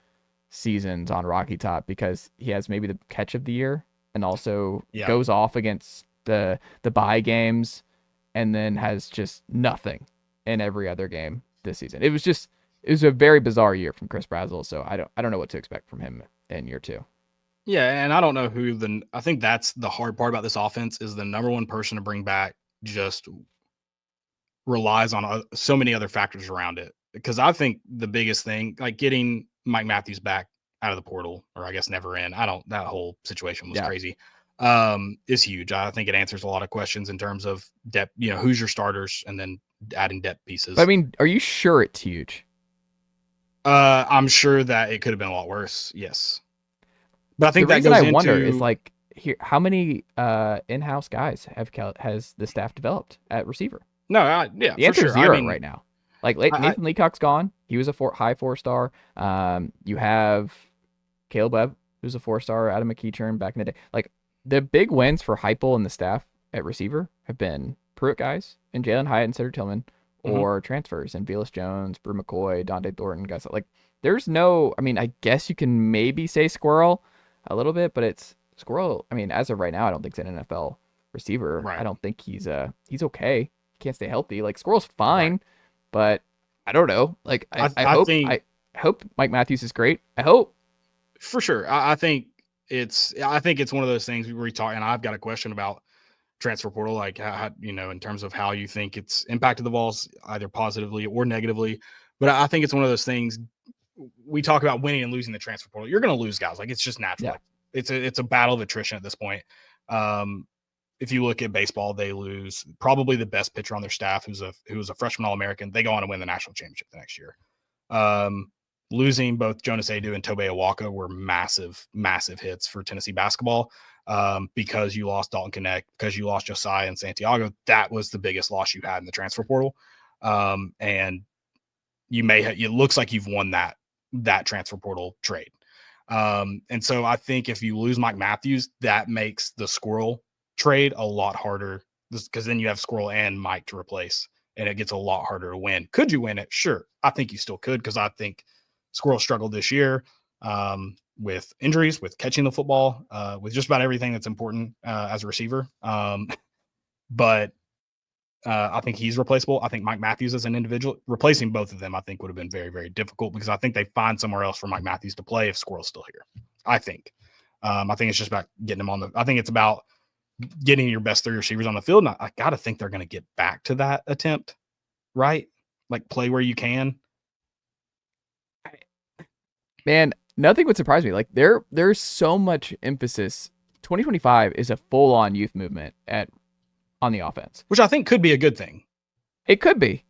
seasons on Rocky Top because he has maybe the catch of the year and also goes off against the bye games and then has just nothing in every other game this season. It was a very bizarre year from Chris Brazzell, so I don't know what to expect from him in year 2. Yeah, and I don't know I think that's the hard part about this offense is the number one person to bring back just relies on so many other factors around it. Because I think the biggest thing, like getting Mike Matthews back out of the portal, or I guess never in, that whole situation was crazy, is huge. I think it answers a lot of questions in terms of depth, who's your starters, and then adding depth pieces. But I mean, are you sure it's huge? I'm sure that it could have been a lot worse. Yes. But I think the that reason goes I wonder into is like here, how many in-house guys has the staff developed at receiver? No, yeah, the answer for is sure. 0 right now. Like Nathan Leacock's gone. He was a high 4-star. You have Caleb Webb, who's a 4-star, Adam McKeechern back in the day. Like the big wins for Heupel and the staff at receiver have been Pruitt guys and Jalen Hyatt and Cedric Tillman, or transfers and Velus Jones, Brew McCoy, Dante Thornton, guys. Like there's no. I mean, I guess you can maybe say Squirrel a little bit, but it's Squirrel. I mean, as of right now, I don't think he's an NFL receiver. Right. I don't think he's okay. He can't stay healthy. Like Squirrel's fine. Right. But I don't know. Like I hope Mike Matthews is great. I hope for sure. I think it's one of those things where we talk, and I've got a question about transfer portal, like how, in terms of how you think it's impacted the Vols either positively or negatively. But I think it's one of those things. We talk about winning and losing the transfer portal. You're going to lose guys. Like it's just natural. Yeah. It's a battle of attrition at this point. If you look at baseball, they lose probably the best pitcher on their staff, who's a freshman All-American. They go on to win the national championship the next year. Losing both Jonas Adu and Tobe Awaka were massive, massive hits for Tennessee basketball because you lost Dalton Connect, because you lost Josiah and Santiago. That was the biggest loss you had in the transfer portal. And it looks like you've won that transfer portal trade. And so I think if you lose Mike Matthews, that makes the Squirrel trade a lot harder because then you have Squirrel and Mike to replace, and it gets a lot harder to win. Could you win it? Sure. I think you still could, because I think Squirrel struggled this year with injuries, with catching the football, with just about everything that's important as a receiver. But I think he's replaceable. I think Mike Matthews as an individual, replacing both of them, I think would have been very, very difficult, because I think they find somewhere else for Mike Matthews to play if Squirrel's still here. I think it's just about getting him I think it's about getting your best 3 receivers on the field. And I got to think they're going to get back to that attempt, right? Like play where you can. Man, nothing would surprise me. Like there's so much emphasis. 2025 is a full-on youth movement on the offense, which I think could be a good thing. It could be,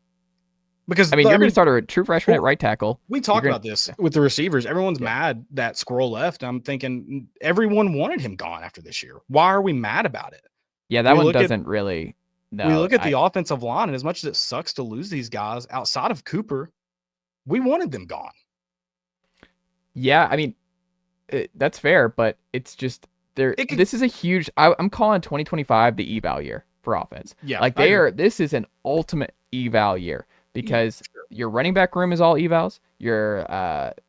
because you're going to start a true freshman at right tackle. We talked about this with the receivers. Everyone's mad that Squirrel left. I'm thinking everyone wanted him gone after this year. Why are we mad about it? Yeah, that one doesn't really. No, we look at the offensive line, and as much as it sucks to lose these guys outside of Cooper, we wanted them gone. Yeah, I mean, that's fair, but it's just this is a huge. I'm calling 2025 the eval year for offense. Yeah, like this is an ultimate eval year, because your running back room is all evals, your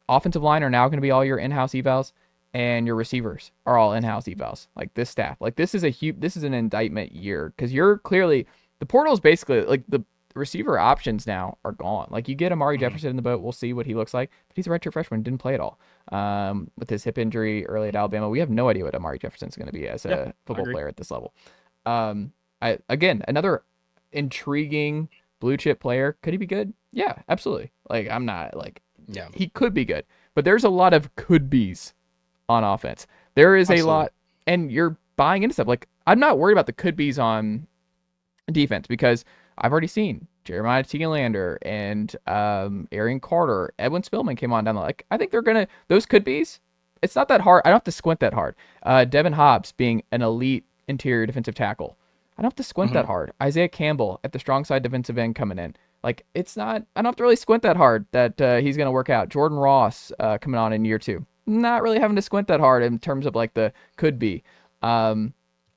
offensive line are now going to be all your in-house evals, and your receivers are all in-house evals. Like this staff, like this is an indictment year, because you're clearly, the portal is basically like the receiver options now are gone. Like you get Amari Jefferson in the boat, we'll see what he looks like, but he's a redshirt freshman, didn't play at all with his hip injury early at Alabama. We have no idea what Amari Jefferson's going to be as a football player at this level. Again, another intriguing blue chip player. Could he be good? Yeah, absolutely. Like I'm not like, he could be good, but there's a lot of could be's on offense. There is a lot, and you're buying into stuff. Like I'm not worried about the could be's on defense, because I've already seen Jeremiah Tealander and Arian Carter, Edwin Spillman came on down the line. Like I think those could be's. It's not that hard. I don't have to squint that hard. Devin Hobbs being an elite interior defensive tackle. I don't have to squint that hard. Isaiah Campbell at the strong side defensive end coming in. Like, it's not, I don't have to really squint that hard that he's going to work out. Jordan Ross coming on in year 2. Not really having to squint that hard in terms of like the could be. I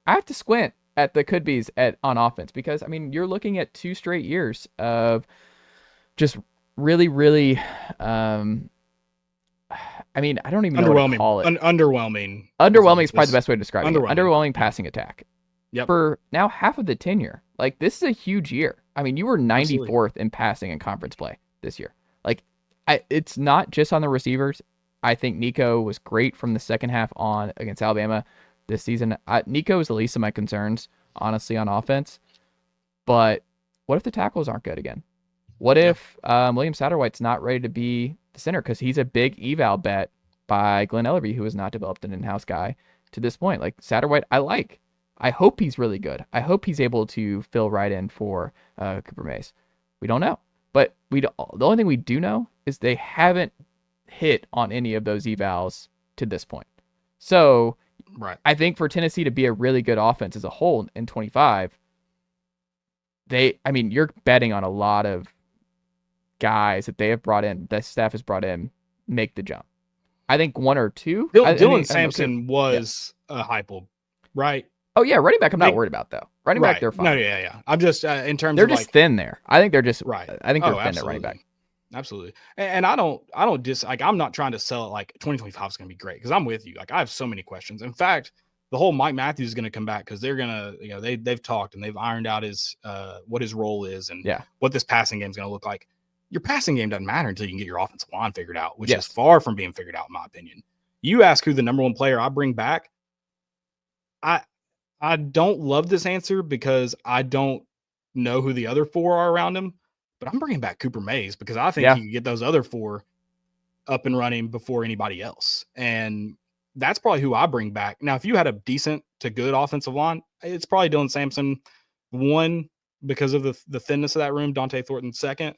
have to squint at the could be's on offense because, I mean, you're looking at 2 straight years of just really, really, I mean, I don't even know what to call it. Underwhelming. Underwhelming is probably the best way to describe it. Underwhelming. Underwhelming passing attack. Yep. For now half of the tenure. Like, this is a huge year. I mean, you were 94th in passing in conference play this year. Like, it's not just on the receivers. I think Nico was great from the second half on against Alabama this season. Nico is the least of my concerns, honestly, on offense. But what if the tackles aren't good again? What if William Satterwhite's not ready to be the center? Because he's a big eval bet by Glenn Ellerby, who has not developed an in-house guy to this point. Like, Satterwhite, I hope he's really good. I hope he's able to fill right in for Cooper Mays. We don't know. But the only thing we do know is they haven't hit on any of those evals to this point. So right. I think for Tennessee to be a really good offense as a whole in 25, you're betting on a lot of guys that they have brought in, that staff has brought in, make the jump. I think 1 or 2. Dylan Sampson was a hype, right? Oh, yeah, running back I'm not worried about, though. Running back, they're fine. No, yeah. I'm just, in terms they're of, just like, thin there. I think they're just, right. I think they're thin at running back. Absolutely. And I don't I'm not trying to sell it like 2025 is going to be great, because I'm with you. Like, I have so many questions. In fact, the whole Mike Matthews is going to come back because they're going to, they've talked and they've ironed out his, what his role is and what this passing game is going to look like. Your passing game doesn't matter until you can get your offensive line figured out, which is far from being figured out, in my opinion. You ask who the number 1 player I bring back. I don't love this answer because I don't know who the other 4 are around him, but I'm bringing back Cooper Mays because I think he can get those other 4 up and running before anybody else. And that's probably who I bring back. Now, if you had a decent to good offensive line, it's probably Dylan Sampson 1 because of the thinness of that room, Dante Thornton 2nd.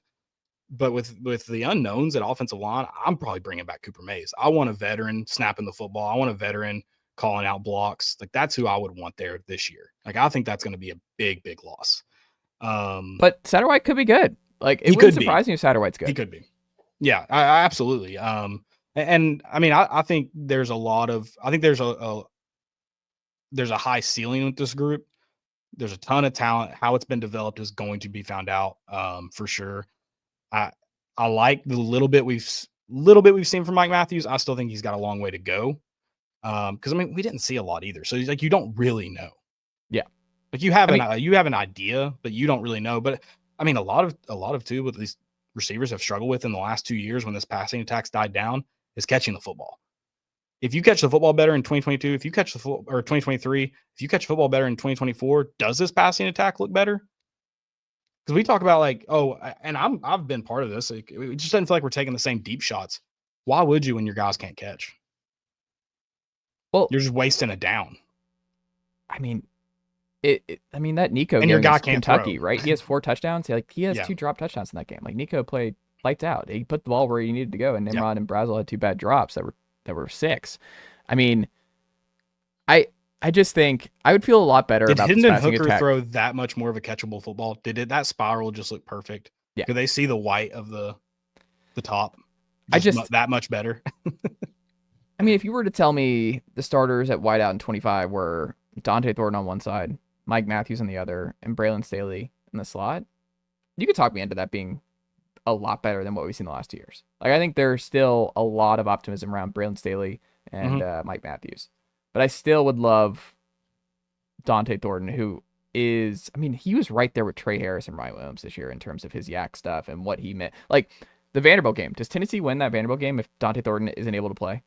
But with the unknowns at offensive line, I'm probably bringing back Cooper Mays. I want a veteran snapping the football. I want a veteran calling out blocks. Like, that's who I would want there this year. Like, I think that's going to be a big, big loss. But Satterwhite could be good. Like, it wouldn't surprise me if Satterwhite's good. He could be. Yeah, I absolutely. And I mean, I think there's there's a high ceiling with this group. There's a ton of talent. How it's been developed is going to be found out, for sure. I like the little bit we've seen from Mike Matthews. I still think he's got a long way to go. Because, I mean, we didn't see a lot either. So, like, you don't really know. Yeah. Like, you have an idea, but you don't really know. But I mean, a lot of too, what these receivers have struggled with in the last 2 years when this passing attack's died down is catching the football. If you catch the football better in 2022, or 2023, if you catch football better in 2024, does this passing attack look better? Because we talk about, like, and I've been part of this. Like, it just doesn't feel like we're taking the same deep shots. Why would you when your guys can't catch? Well, you're just wasting a down. I mean, that Nico and game your guy is can't Kentucky, throw. Right? He has 4 touchdowns. He has 2 drop touchdowns in that game. Like, Nico played lights out. He put the ball where he needed to go, and Nimrod and Brazel had 2 bad drops that were 6. I mean, I just think I would feel a lot better about this passing Hooker attack. throw that much more of a catchable football? That spiral just look perfect? Yeah. Could they see the white of the top? That much better. I mean, if you were to tell me the starters at wideout in 25 were Dante Thornton on one side, Mike Matthews on the other, and Braylon Staley in the slot, you could talk me into that being a lot better than what we've seen the last 2 years. Like, I think there's still a lot of optimism around Braylon Staley and Mike Matthews. But I still would love Dante Thornton, who is, I mean, he was right there with Trey Harris and Ryan Williams this year in terms of his yak stuff and what he meant. Like, the Vanderbilt game. Does Tennessee win that Vanderbilt game if Dante Thornton isn't able to play?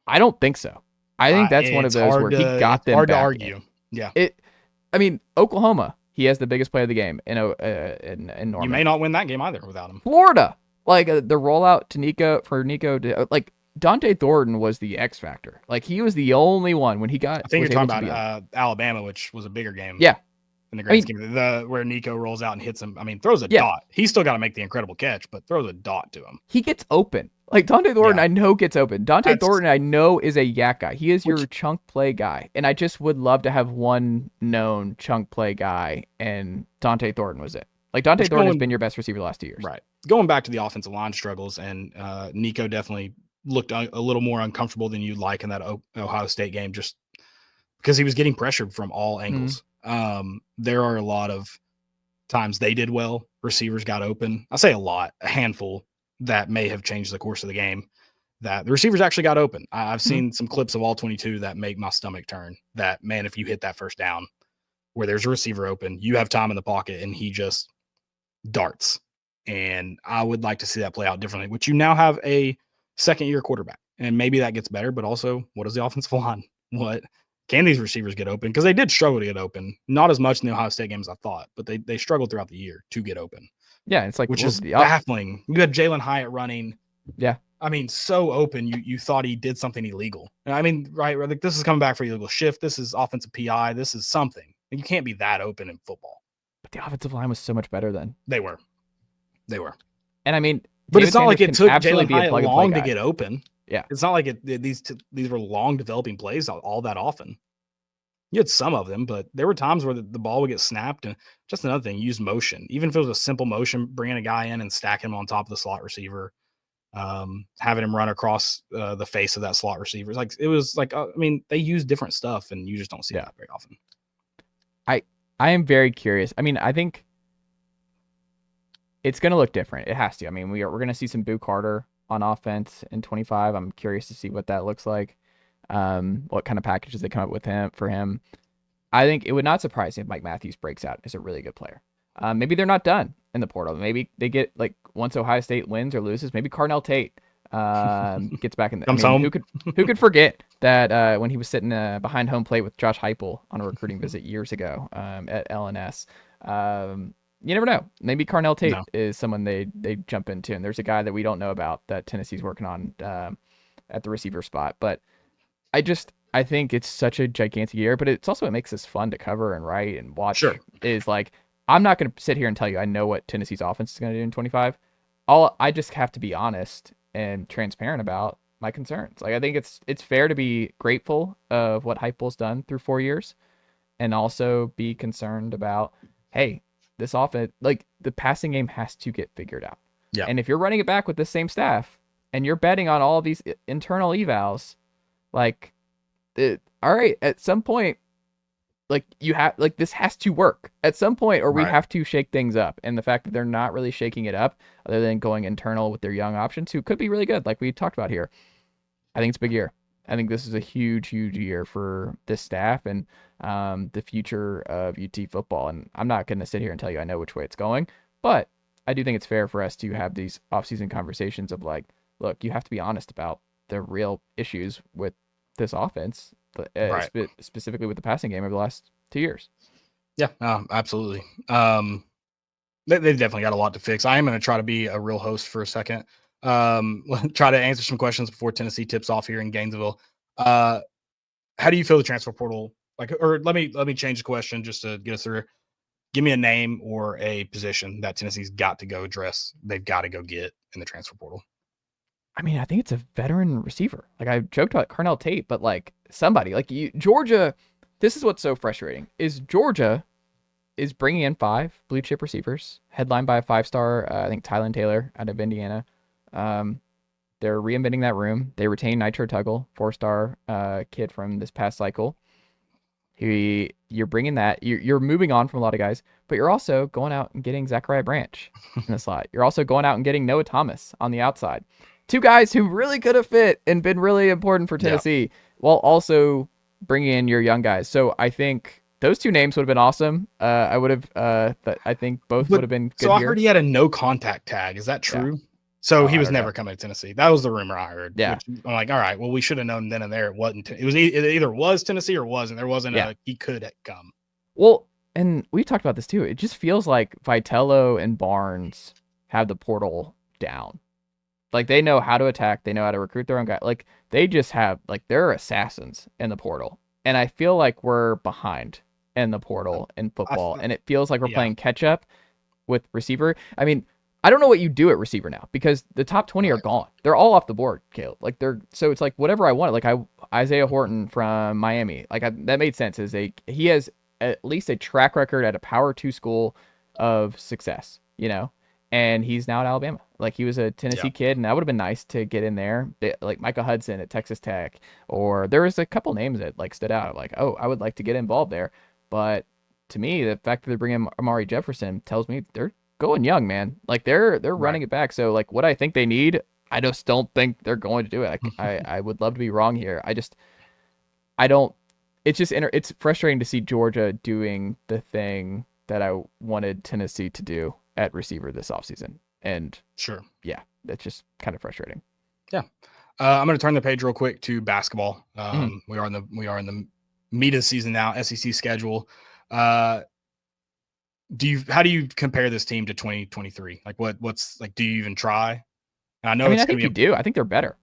I don't think so. I think that's one of those where he got them hard back to argue. in. Yeah. I mean, Oklahoma, he has the biggest play of the game in Norman. You may not win that game either without him. Florida, like the rollout to Nico like Dante Thornton was the X factor. Like, he was the only one when he got. I think you're talking about Alabama, which was a bigger game. Yeah, in the grand scheme. Where Nico rolls out and hits him. I mean, throws a dot. He's still got to make the incredible catch, but throws a dot to him. He gets open. Like Dante Thornton, I know gets open. Thornton, I know is a yak guy. He is your chunk play guy, and I just would love to have one known chunk play guy, and Dante Thornton was it. Like Dante Thornton has been your best receiver the last 2 years. Right. Going back to the offensive line struggles, and Nico definitely looked a little more uncomfortable than you'd like in that Ohio State game, just because he was getting pressured from all angles. There are a lot of times they did well. Receivers got open. I say a lot, a handful that may have changed the course of the game, that the receivers actually got open. I've seen some clips of all 22 that make my stomach turn. That, man, if you hit that first down where there's a receiver open, you have time in the pocket, and he just darts. And I would like to see that play out differently, which you now have a second-year quarterback. And maybe that gets better, but also, what is the offensive line? What can these receivers get open? Because they did struggle to get open. Not as much in the Ohio State game as I thought, but they struggled throughout the year to get open. Yeah, it's like, which is baffling. You had Jalen Hyatt running. Yeah. I mean, so open, you thought he did something illegal. I mean, right, like this is coming back for illegal shift. This is offensive PI. This is something. You can't be that open in football. But the offensive line was so much better then. They were. And I mean, but it's not like it took Jalen Hyatt long to get open. Yeah. It's not like these were long developing plays all that often. You had some of them, but there were times where the ball would get snapped. And just another thing, use motion. Even if it was a simple motion, bringing a guy in and stacking him on top of the slot receiver, having him run across the face of that slot receiver. It was like, I mean, they use different stuff, and you just don't see that very often. I am very curious. I mean, I think it's going to look different. It has to. I mean, we're going to see some Boo Carter on offense in 25. I'm curious to see what that looks like. What kind of packages they come up with for him. I think it would not surprise me if Mike Matthews breaks out as a really good player. Maybe they're not done in the portal. Maybe they get, like, once Ohio State wins or loses, maybe Carnell Tate gets back in. Comes home. Who could forget that when he was sitting behind home plate with Josh Heupel on a recruiting visit years ago at LNS. You never know. Maybe Carnell Tate is someone they jump into, and there's a guy that we don't know about that Tennessee's working on at the receiver spot. But I think it's such a gigantic year, but it's also what makes this fun to cover and write and watch. Sure. Is like, I'm not going to sit here and tell you I know what Tennessee's offense is going to do in 25. I just have to be honest and transparent about my concerns. Like, I think it's fair to be grateful of what Heupel's done through 4 years, and also be concerned about, hey, this offense, like, the passing game has to get figured out. Yeah. And if you're running it back with the same staff and you're betting on all of these internal evals, like, all right, at some point, like, you have, like, this has to work at some point, or we have to shake things up. And the fact that they're not really shaking it up, other than going internal with their young options, who could be really good, like we talked about here, I think it's a big year. I think this is a huge, huge year for this staff and the future of UT football. And I'm not going to sit here and tell you I know which way it's going, but I do think it's fair for us to have these offseason conversations of, like, look, you have to be honest about the real issues with this offense, specifically with the passing game over the last 2 years. Yeah, absolutely. They've definitely got a lot to fix. I am going to try to be a real host for a second. Try to answer some questions before Tennessee tips off here in Gainesville. How do you feel the transfer portal? Like, or let me change the question just to get us through. Give me a name or a position that Tennessee's got to go address. They've got to go get in the transfer portal. I mean, I think it's a veteran receiver. Like, I joked about Carnell Tate, but, like, somebody like Georgia. This is what's so frustrating is Georgia is bringing in 5 blue chip receivers, headlined by a 5-star, I think Tylan Taylor out of Indiana. They're reinventing that room. They retain Nitro Tuggle, 4-star kid from this past cycle. You're bringing that. You're moving on from a lot of guys, but you're also going out and getting Zachariah Branch in the slot. You're also going out and getting Noah Thomas on the outside. 2 guys who really could have fit and been really important for Tennessee, while also bringing in your young guys. So I think those 2 names would have been awesome. I would have. I think both would have been good. So I heard he had a no contact tag. Is that true? Yeah. So he was never coming to Tennessee. That was the rumor I heard. Yeah. I'm like, all right, well, we should have known then and there. It wasn't. It was either was Tennessee or wasn't. There wasn't he could come. Well, and we talked about this too. It just feels like Vitello and Barnes have the portal down. Like, they know how to attack. They know how to recruit their own guy. Like, they just have, like, they're assassins in the portal. And I feel like we're behind in the portal in football, th- and it feels like we're yeah. playing catch up with receiver. I mean, I don't know what you do at receiver now because the top 20 are Right. gone. They're all off the board, Caleb. Like so it's like whatever I wanted. Like Isaiah Horton from Miami, like that made sense. He has at least a track record at a Power 2 school of success, and he's now at Alabama. Like he was a Tennessee kid, and that would have been nice to get in there. Like Micah Hudson at Texas Tech, or there was a couple names that like stood out. Like, oh, I would like to get involved there. But to me, the fact that they're bringing Amari Jefferson tells me they're going young, man. Like they're running it back. So like what I think they need, I just don't think they're going to do it. I would love to be wrong here. I don't. It's just it's frustrating to see Georgia doing the thing that I wanted Tennessee to do at receiver this offseason. And Sure. yeah, that's just kind of frustrating. Yeah. I'm going to turn the page real quick to basketball. Mhm. We are in the meat of the season now, SEC schedule. How do you compare this team to 2023? Like what's like, do you even try? And I know I mean, it's I think going you to be do. I think they're better.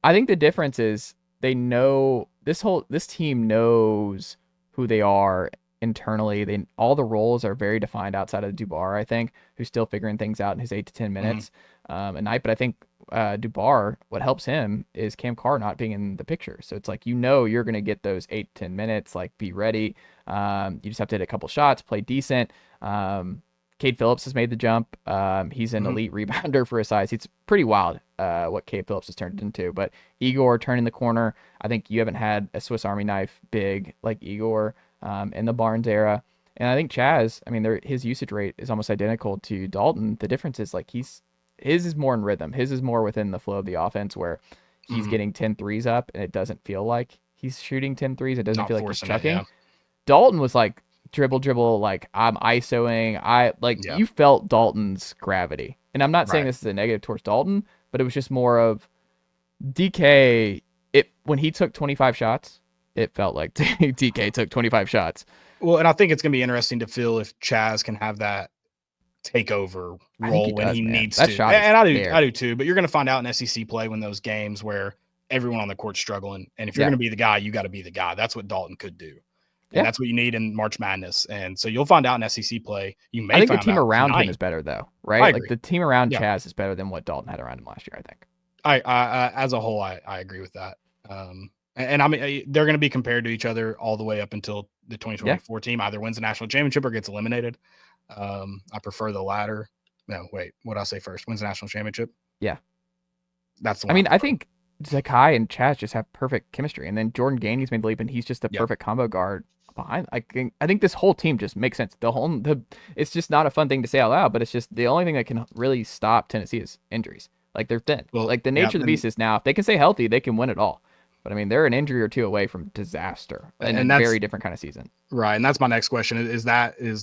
I think the difference is they know this team knows who they are internally. All the roles are very defined outside of Dubar, I think, who's still figuring things out in his 8 to 10 minutes a night. But I think Dubar, what helps him is Cam Carr not being in the picture. So it's like you're going to get those 8 to 10 minutes. Like be ready. You just have to hit a couple shots, play decent. Cade Phillips has made the jump. He's an elite rebounder for his size. It's pretty wild what Cade Phillips has turned into. But Igor turning the corner. I think you haven't had a Swiss Army knife big like Igor in the Barnes era. And I think Chaz, I mean, his usage rate is almost identical to Dalton. The difference is like his is more in rhythm. His is more within the flow of the offense where he's getting 10 threes up and it doesn't feel like he's shooting 10 threes. It doesn't feel like he's chucking. Dalton was like, dribble, like I'm ISOing. You felt Dalton's gravity. And I'm not saying this is a negative towards Dalton, but it was just more of DK. When he took 25 shots, it felt like DK took 25 shots. Well, and I think it's going to be interesting to feel if Chaz can have that takeover role when he needs to. And I do too, but you're going to find out in SEC play when those games where everyone on the court's struggling. And if you're going to be the guy, you got to be the guy. That's what Dalton could do. And that's what you need in March Madness. And so you'll find out in SEC play. I think the team around him is better, though, right? Like the team around Chaz is better than what Dalton had around him last year, I think. I as a whole, I agree with that. And I mean, they're going to be compared to each other all the way up until the 2024 team either wins the national championship or gets eliminated. I prefer the latter. No, wait, what did I say first? Wins the national championship? Yeah. That's the one. I mean, I think Zakai and Chaz just have perfect chemistry. And then Jordan Gainey's made the leap, and he's just a perfect combo guard behind. I think this whole team just makes sense. It's just not a fun thing to say out loud, but it's just the only thing that can really stop Tennessee is injuries. Like they're thin. Well, like the nature of the beast is now if they can stay healthy, they can win it all. But I mean, they're an injury or two away from disaster and a very different kind of season. Right, and that's my next question: is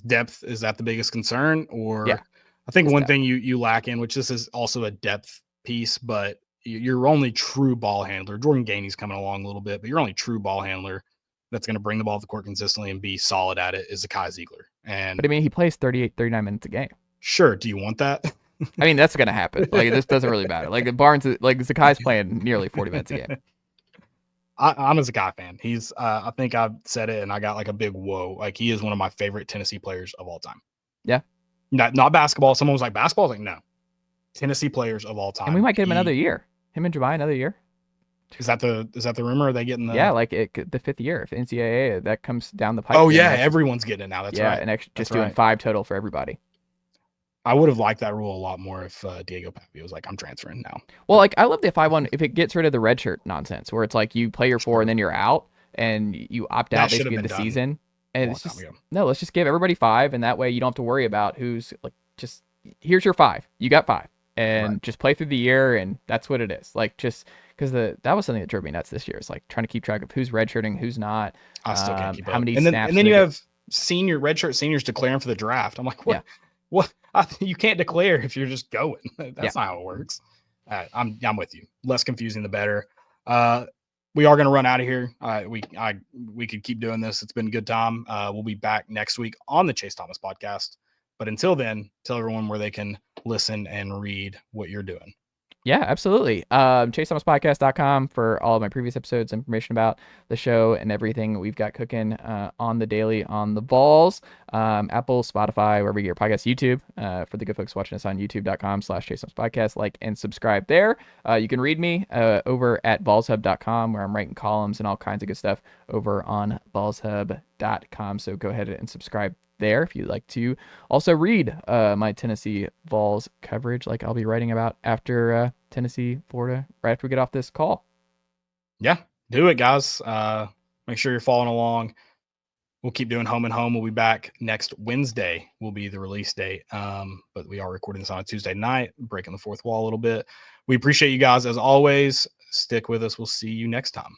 depth? Is that the biggest concern? Or I think one thing you lack in, which this is also a depth piece, but your only true ball handler, Jordan Gainey's coming along a little bit, but your only true ball handler that's going to bring the ball to the court consistently and be solid at it is Zakai Ziegler. But I mean, he plays 38, 39 minutes a game. Sure. Do you want that? I mean, that's going to happen. Like, this doesn't really matter. Like, Zakai's playing nearly 40 minutes a game. I'm a Zakai fan. He's, I think I've said it and I got like a big whoa. Like, he is one of my favorite Tennessee players of all time. Yeah. Not basketball. Someone was like, basketball? Like, no. Tennessee players of all time. And we might get him another year. Him and Jemai another year. Is that the rumor? Are they getting the? Yeah, like the fifth year. If NCAA that comes down the pipe. Oh yeah, everyone's getting it now. That's right. Yeah, and just doing 5 total for everybody. I would have liked that rule a lot more if Diego Papio was like, I'm transferring now. Well, like I love the 5-1 if it gets rid of the red shirt nonsense, where it's like you play your 4 and then you're out and you opt out basically of the season. And it's just let's just give everybody 5, and that way you don't have to worry about who's like just here's your 5. You got 5. And just play through the year, and that's what it is. Like, just because that was something that drove me nuts this year. It's like trying to keep track of who's redshirting, who's not. I still can't keep up. How many snaps? And then you have redshirt seniors declaring for the draft. I'm like, what? Yeah. What? You can't declare if you're just going. That's not how it works. I'm with you. Less confusing, the better. We are going to run out of here. We could keep doing this. It's been a good time. We'll be back next week on the Chase Thomas podcast. But until then, tell everyone where they can listen and read what you're doing. Yeah, absolutely. ChaseThomasPodcast.com for all of my previous episodes, information about the show and everything we've got cooking on the daily on the Vols. Apple, Spotify, wherever you get your podcasts, YouTube. For the good folks watching us on youtube.com/ChaseThomasPodcast, like and subscribe there. You can read me over at VolsHub.com, where I'm writing columns and all kinds of good stuff over on VolsHub.com. So go ahead and subscribe there if you'd like to also read my Tennessee Vols coverage, like I'll be writing about after Tennessee, Florida, right after we get off this call. Yeah, do it, guys. Make sure you're following along. We'll keep doing home and home. We'll be back next Wednesday. Will be the release date. But we are recording this on a Tuesday night, breaking the fourth wall a little bit. We appreciate you guys as always. Stick with us. We'll see you next time.